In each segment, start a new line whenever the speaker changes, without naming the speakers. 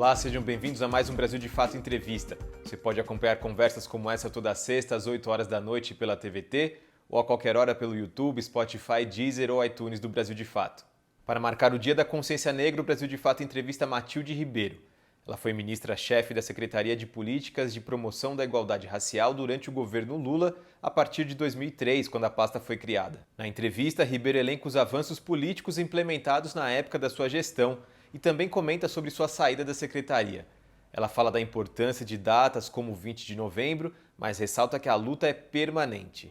Olá, sejam bem-vindos a mais um Brasil de Fato Entrevista. Você pode acompanhar conversas como essa toda sexta às 8 horas da noite pela TVT ou a qualquer hora pelo YouTube, Spotify, Deezer ou iTunes do Brasil de Fato. Para marcar o Dia da Consciência Negra, o Brasil de Fato entrevista Matilde Ribeiro. Ela foi ministra-chefe da Secretaria de Políticas de Promoção da Igualdade Racial durante o governo Lula, a partir de 2003, quando a pasta foi criada. Na entrevista, Ribeiro elenca os avanços políticos implementados na época da sua gestão e também comenta sobre sua saída da secretaria. Ela fala da importância de datas como o 20 de novembro, mas ressalta que a luta é permanente.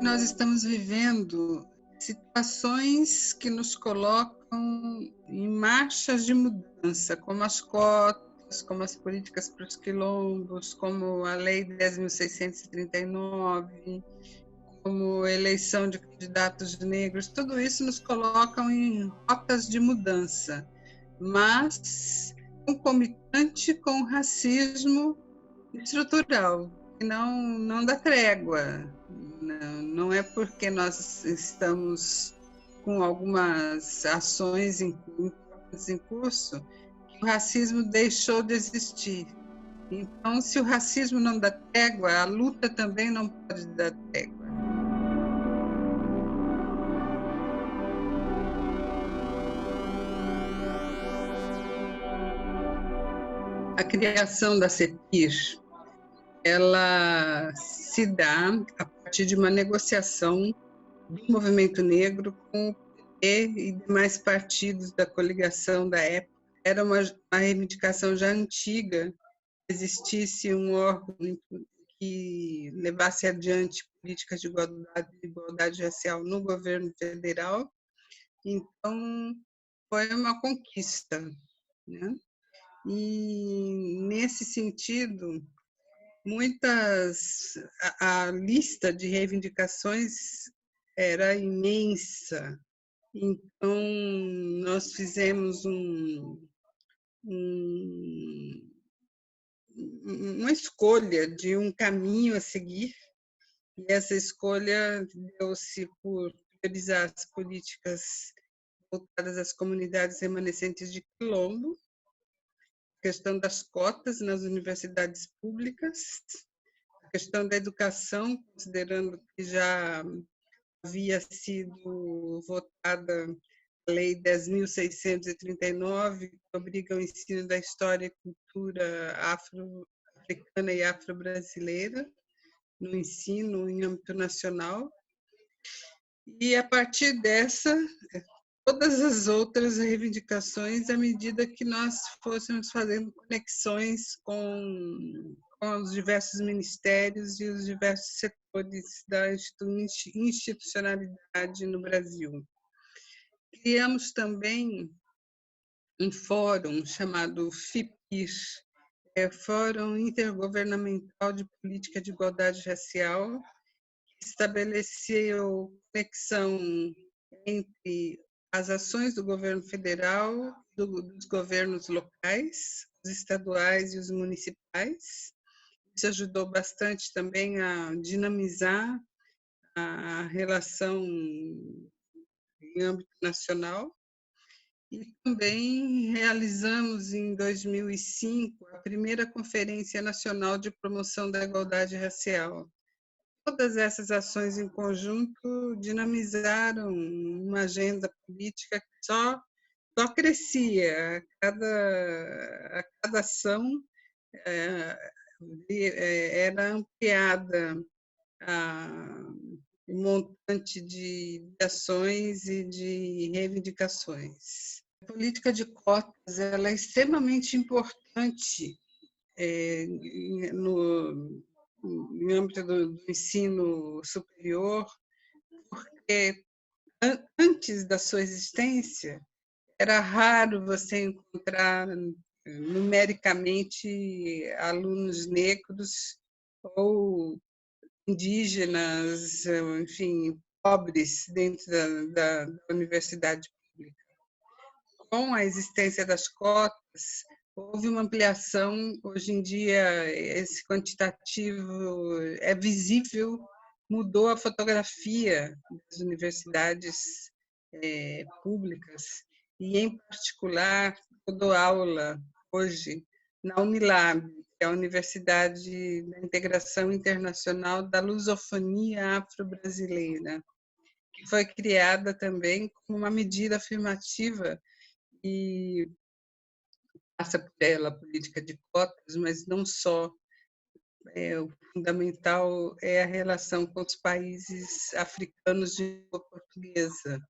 Nós estamos vivendo situações que nos colocam em marchas de mudança, como as cotas, como as políticas para os quilombos, como a Lei 10.639, como a eleição de candidatos negros. Tudo isso nos coloca em rotas de mudança, mas concomitante com o racismo estrutural, que não dá trégua. Não é porque nós estamos com algumas ações em curso que o racismo deixou de existir. Então, se o racismo não dá trégua, a luta também não pode dar trégua. A criação da CEPIR, ela se dá a partir de uma negociação do movimento negro com o PT e demais partidos da coligação da época. Era uma reivindicação já antiga que existisse um órgão que levasse adiante políticas de igualdade racial no governo federal. Então, foi uma conquista, né? E, nesse sentido, a lista de reivindicações era imensa. Então, nós fizemos uma escolha de um caminho a seguir, e essa escolha deu-se por priorizar as políticas voltadas às comunidades remanescentes de quilombo, a questão das cotas nas universidades públicas, a questão da educação, considerando que já havia sido votada a Lei 10.639, que obriga o ensino da história e cultura afro-africana e afro-brasileira no ensino em âmbito nacional. E, a partir dessa, todas as outras reivindicações, à medida que nós fôssemos fazendo conexões com os diversos ministérios e os diversos setores da institucionalidade no Brasil. Criamos também um fórum chamado FIPIR, Fórum Intergovernamental de Política de Igualdade Racial, que estabeleceu conexão entre as ações do governo federal, dos governos locais, os estaduais e os municipais. Isso ajudou bastante também a dinamizar a relação em âmbito nacional. E também realizamos, em 2005, a primeira Conferência Nacional de Promoção da Igualdade Racial. Todas essas ações em conjunto dinamizaram uma agenda política que só crescia. A cada ação era ampliada o montante de ações e de reivindicações. A política de cotas ela é extremamente importante no âmbito do ensino superior, porque antes da sua existência era raro você encontrar numericamente alunos negros ou indígenas, enfim, pobres dentro da universidade pública. Com a existência das cotas, houve uma ampliação. Hoje em dia, esse quantitativo é visível, mudou a fotografia das universidades públicas. e, em particular, eu dou aula hoje na Unilab, que é a Universidade da Integração Internacional da Lusofonia Afro-Brasileira, que foi criada também como uma medida afirmativa e passa por ela a política de cotas, mas não só. O fundamental é a relação com os países africanos de língua portuguesa.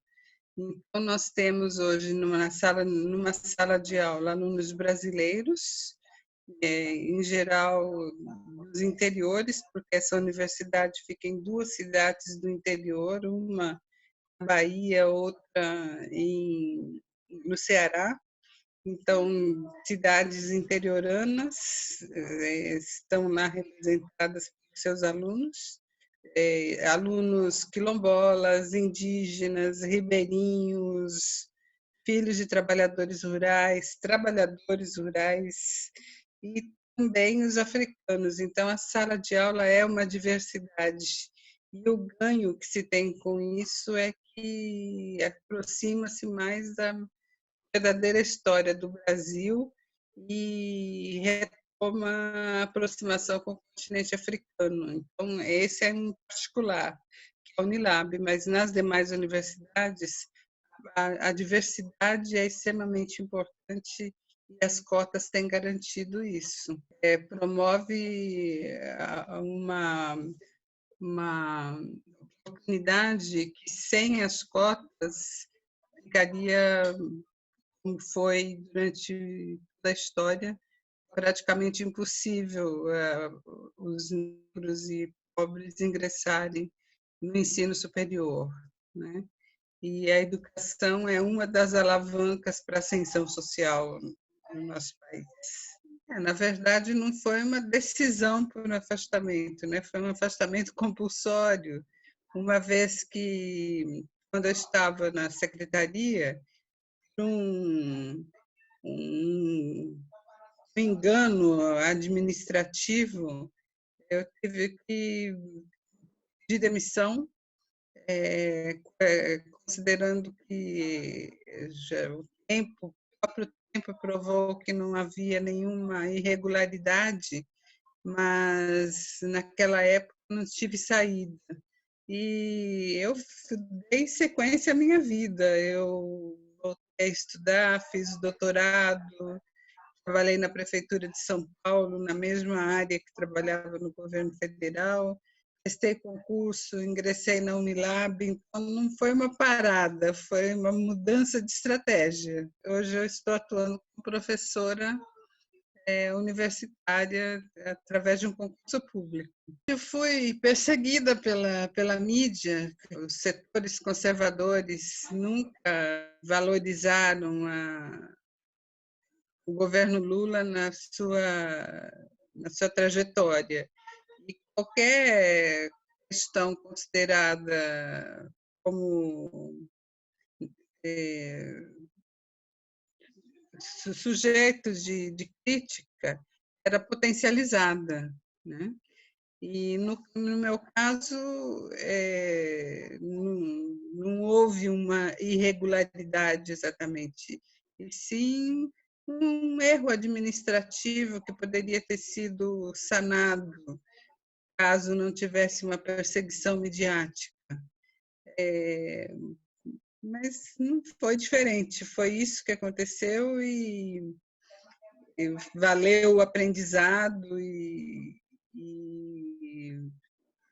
Então, nós temos hoje numa sala de aula alunos brasileiros, em geral dos interiores, porque essa universidade fica em duas cidades do interior, uma na Bahia, outra no Ceará. Então, cidades interioranas estão lá representadas por seus alunos, alunos quilombolas, indígenas, ribeirinhos, filhos de trabalhadores rurais e também os africanos. Então, a sala de aula é uma diversidade. E o ganho que se tem com isso é que aproxima-se mais da verdadeira história do Brasil e retoma a aproximação com o continente africano. Então, esse é em particular, que é a Unilab, mas nas demais universidades, a diversidade é extremamente importante e as cotas têm garantido isso. Promove uma oportunidade que, sem as cotas, ficaria como foi durante toda a história, praticamente impossível os negros e pobres ingressarem no ensino superior, né? E a educação é uma das alavancas para a ascensão social no nosso país. Na verdade, não foi uma decisão por um afastamento, né? Foi um afastamento compulsório, uma vez que, quando eu estava na secretaria, um, um engano administrativo, eu tive que pedir demissão, considerando que o próprio tempo provou que não havia nenhuma irregularidade, mas naquela época não tive saída. E eu dei sequência à minha vida. Eu voltei a estudar, fiz doutorado, trabalhei na Prefeitura de São Paulo, na mesma área que trabalhava no governo federal, prestei concurso, ingressei na Unilab, então não foi uma parada, foi uma mudança de estratégia. Hoje eu estou atuando como professora universitária através de um concurso público. Eu fui perseguida pela mídia, os setores conservadores nunca valorizaram o governo Lula na sua trajetória. E qualquer questão considerada como sujeito de crítica era potencializada, né? E no meu caso não houve uma irregularidade exatamente, e sim um erro administrativo que poderia ter sido sanado caso não tivesse uma perseguição midiática. Mas não foi diferente, foi isso que aconteceu e valeu o aprendizado e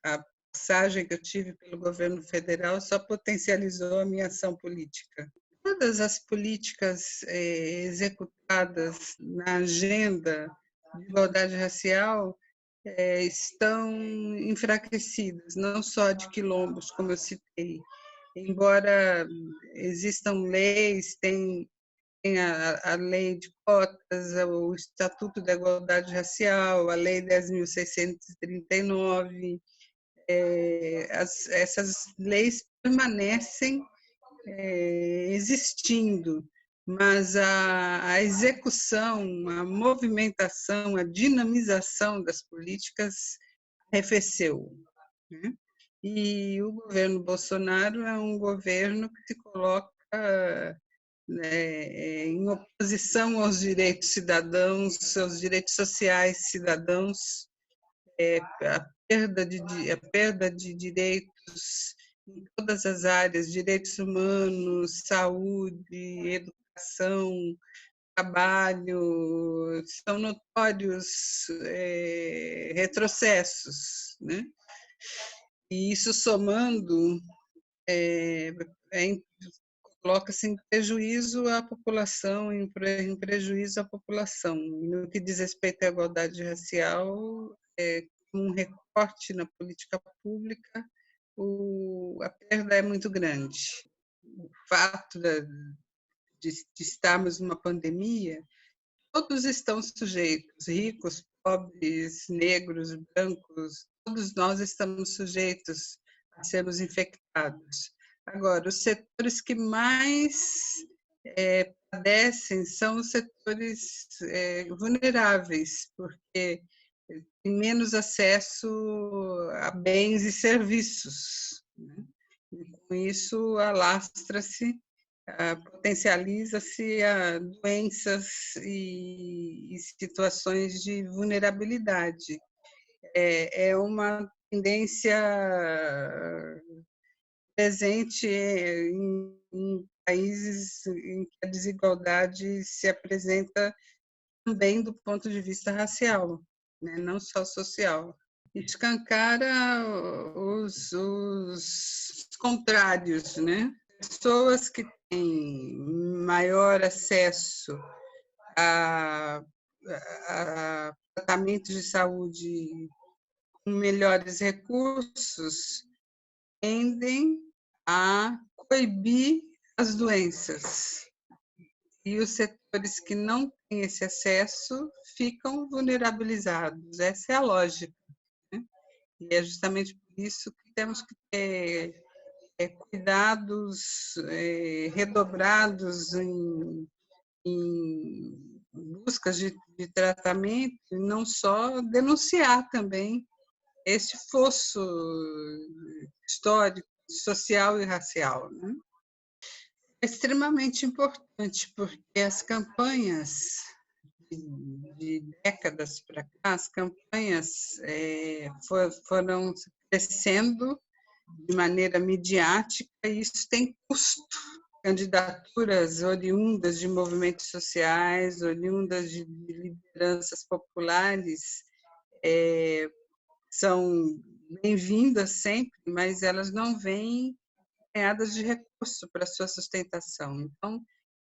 a passagem que eu tive pelo governo federal só potencializou a minha ação política. Todas as políticas executadas na agenda de igualdade racial estão enfraquecidas, não só de quilombos, como eu citei. Embora existam leis, tem a lei de cotas, o Estatuto da Igualdade Racial, a Lei 10.639, essas leis permanecem existindo, mas a execução, a movimentação, a dinamização das políticas arrefeceu, né? E o governo Bolsonaro é um governo que se coloca em oposição aos direitos cidadãos, aos direitos sociais cidadãos, a perda de direitos em todas as áreas, direitos humanos, saúde, educação, trabalho, são notórios retrocessos, né? E isso somando coloca-se em prejuízo à população, em prejuízo à população. E no que diz respeito à igualdade racial, um recorte na política pública, a perda é muito grande. O fato de estarmos numa pandemia, todos estão sujeitos, ricos, pobres, negros, brancos, todos nós estamos sujeitos a sermos infectados. Agora, os setores que mais padecem são os setores vulneráveis, porque tem menos acesso a bens e serviços, né? E com isso alastra-se, potencializa-se a doenças e situações de vulnerabilidade. É uma tendência presente em países em que a desigualdade se apresenta também do ponto de vista racial, né? Não só social. Escancara os contrários, né? Pessoas que têm maior acesso a tratamentos de saúde com melhores recursos tendem a coibir as doenças. E os setores que não têm esse acesso ficam vulnerabilizados. Essa é a lógica, né? E é justamente por isso que temos que ter cuidados redobrados em buscas de tratamento, e não só denunciar também esse fosso histórico, social e racial, né? É extremamente importante, porque as campanhas de décadas para cá, as campanhas foram crescendo de maneira midiática e isso tem custo. Candidaturas oriundas de movimentos sociais, oriundas de lideranças populares, são bem-vindas sempre, mas elas não vêm ganhadas de recurso para sua sustentação. Então,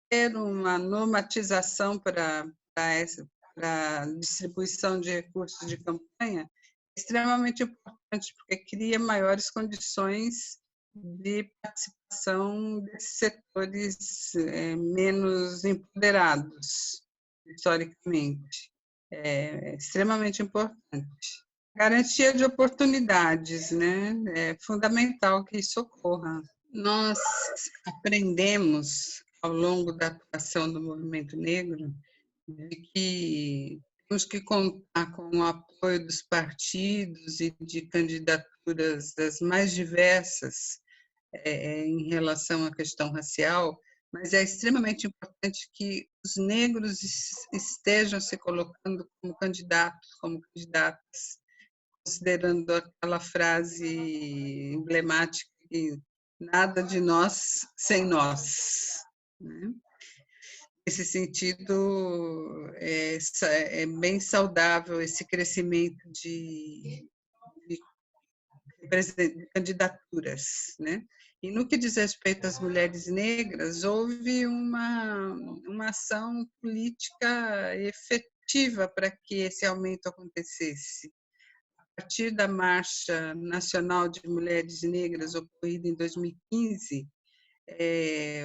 ter uma normatização para a distribuição de recursos de campanha é extremamente importante, porque cria maiores condições de participação desses setores menos empoderados, historicamente. É extremamente importante. Garantia de oportunidades, né? É fundamental que isso ocorra. Nós aprendemos, ao longo da atuação do movimento negro, de que temos que contar com o apoio dos partidos e de candidaturas das mais diversas em relação à questão racial, mas é extremamente importante que os negros estejam se colocando como candidatos, como candidatas, considerando aquela frase emblemática que nada de nós sem nós, né? Nesse sentido, bem saudável esse crescimento de candidaturas, né? E no que diz respeito às mulheres negras, houve uma ação política efetiva para que esse aumento acontecesse. A partir da Marcha Nacional de Mulheres Negras, ocorrida em 2015,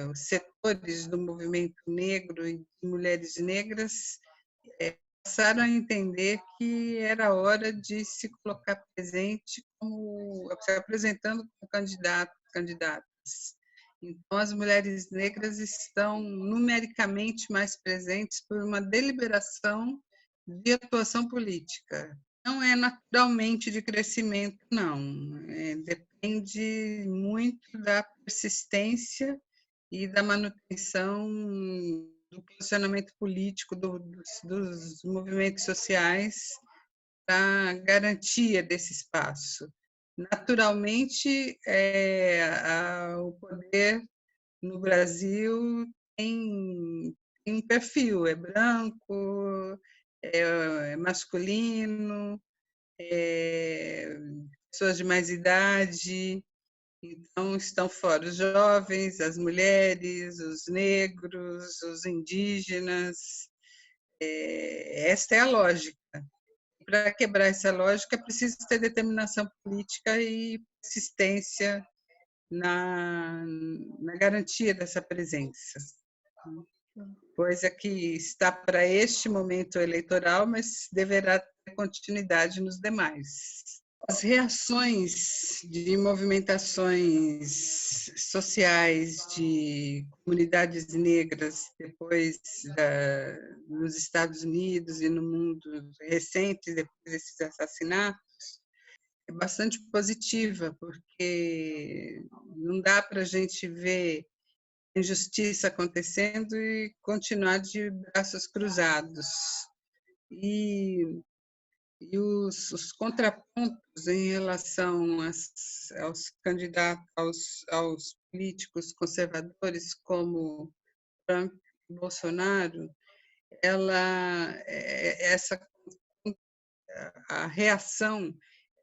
os setores do movimento negro e de mulheres negras passaram a entender que era hora de se colocar presente, se apresentando como candidatas. Então, as mulheres negras estão numericamente mais presentes por uma deliberação de atuação política. Não é naturalmente de crescimento, não. Depende muito da persistência e da manutenção do posicionamento político dos movimentos sociais para garantia desse espaço. Naturalmente, o poder no Brasil tem um perfil, é branco, é masculino, pessoas de mais idade, então estão fora os jovens, as mulheres, os negros, os indígenas. Esta é a lógica. Para quebrar essa lógica, é preciso ter determinação política e persistência na garantia dessa presença. Coisa que está para este momento eleitoral, mas deverá ter continuidade nos demais. As reações de movimentações sociais de comunidades negras depois nos Estados Unidos e no mundo recente, depois desses assassinatos, é bastante positiva, porque não dá para a gente ver injustiça acontecendo e continuar de braços cruzados. E os contrapontos em relação aos candidatos, aos políticos conservadores como Trump e Bolsonaro, essa a reação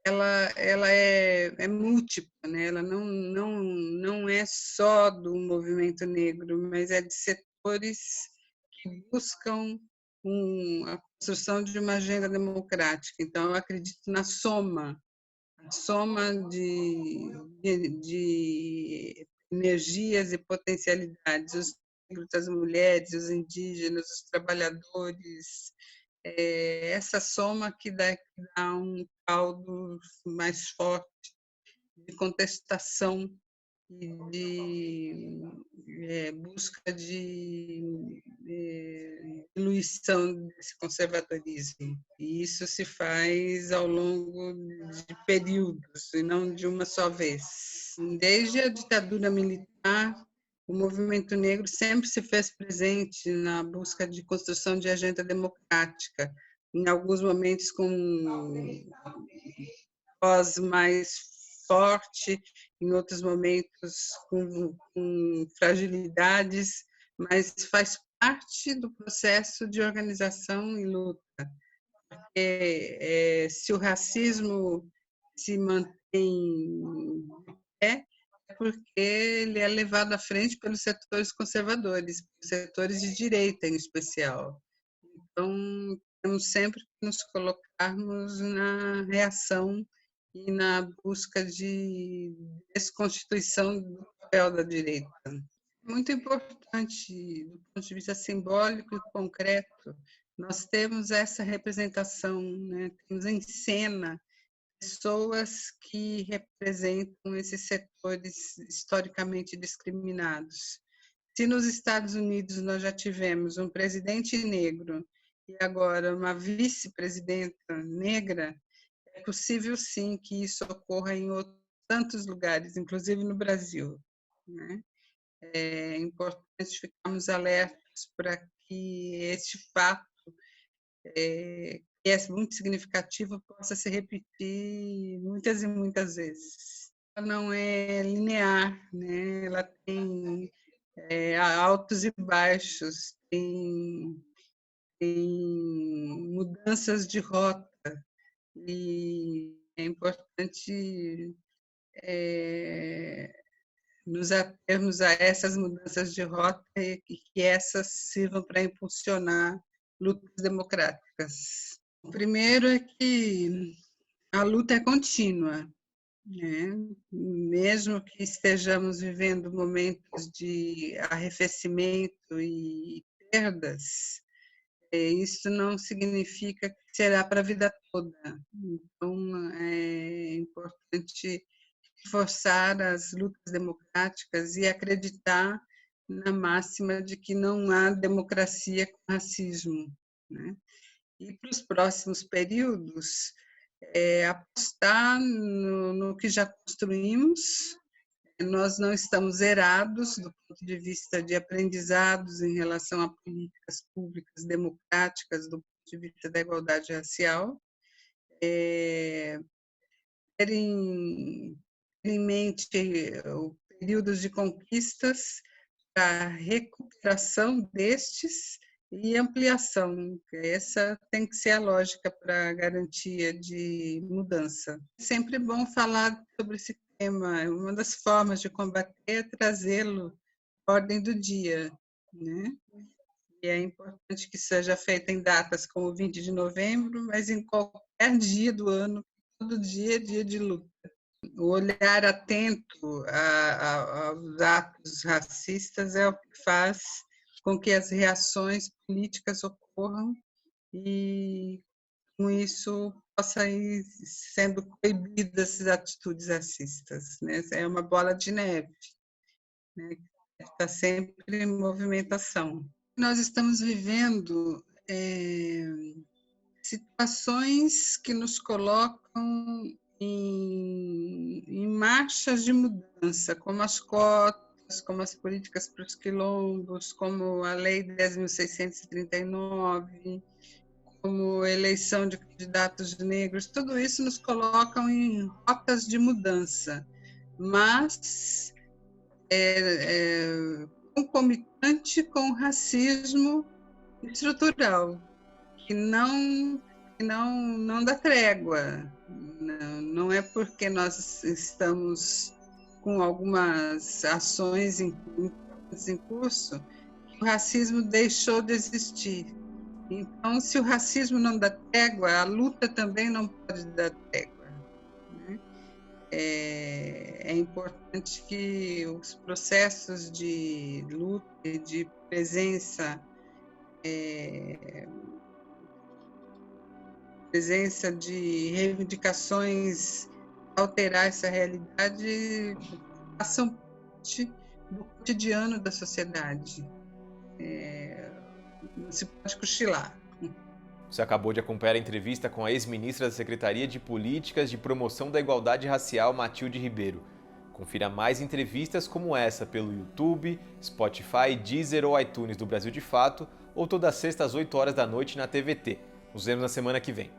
ela é múltipla, né? Ela não é só do movimento negro, mas é de setores que buscam a construção de uma agenda democrática. Então, eu acredito na soma, a soma de energias e potencialidades, os negros, as mulheres, os indígenas, os trabalhadores, essa soma que dá um caldo mais forte de contestação e de busca de diluição desse conservadorismo. E isso se faz ao longo de períodos, e não de uma só vez. Desde a ditadura militar, o movimento negro sempre se fez presente na busca de construção de agenda democrática, em alguns momentos com voz mais forte, em outros momentos com fragilidades, mas faz parte do processo de organização e luta. Porque, se o racismo se mantém de pé, é porque ele é levado à frente pelos setores conservadores, setores de direita em especial. Então, temos sempre que nos colocarmos na reação e na busca de desconstituição do papel da direita. Muito importante, do ponto de vista simbólico e concreto, nós temos essa representação, né? Temos em cena pessoas que representam esses setores historicamente discriminados. Se nos Estados Unidos nós já tivemos um presidente negro e agora uma vice-presidenta negra, é possível sim que isso ocorra em tantos lugares, inclusive no Brasil, né? É importante ficarmos alertas para que este fato, que é muito significativo, possa se repetir muitas e muitas vezes. Ela não é linear, né? Ela tem altos e baixos, tem mudanças de rota, e é importante nos atermos a essas mudanças de rota e que essas sirvam para impulsionar lutas democráticas. O primeiro é que a luta é contínua, né? Mesmo que estejamos vivendo momentos de arrefecimento e perdas, isso não significa que será para a vida toda. Então, é importante reforçar as lutas democráticas e acreditar na máxima de que não há democracia com racismo, né? E para os próximos períodos, apostar no que já construímos, Nós não estamos zerados do ponto de vista de aprendizados em relação a políticas públicas democráticas do ponto de vista da igualdade racial. Ter em mente períodos de conquistas para recuperação destes e ampliação. Essa tem que ser a lógica para a garantia de mudança. É sempre bom falar sobre esse tema. Uma das formas de combater é trazê-lo à ordem do dia, né? E é importante que seja feito em datas como 20 de novembro, mas em qualquer dia do ano, todo dia é dia de luta. O olhar atento aos atos racistas é o que faz com que as reações políticas ocorram e, com isso, possa ir sendo coibidas as atitudes racistas, né? É uma bola de neve, né? Está sempre em movimentação. Nós estamos vivendo situações que nos colocam em marchas de mudança, como as cotas, como as políticas para os quilombos, como a Lei 10.639, como eleição de candidatos negros, tudo isso nos colocam em rotas de mudança, mas concomitante com o racismo estrutural, que não dá trégua. Não é porque nós estamos com algumas ações em curso que o racismo deixou de existir. Então, se o racismo não dá trégua, a luta também não pode dar trégua, né? É importante que os processos de luta e de presença de reivindicações alterar essa realidade façam parte do cotidiano da sociedade. Não se pode cochilar.
Você acabou de acompanhar a entrevista com a ex-ministra da Secretaria de Políticas de Promoção da Igualdade Racial, Matilde Ribeiro. Confira mais entrevistas como essa pelo YouTube, Spotify, Deezer ou iTunes do Brasil de Fato, ou toda sexta às 8 horas da noite na TVT. Nos vemos na semana que vem.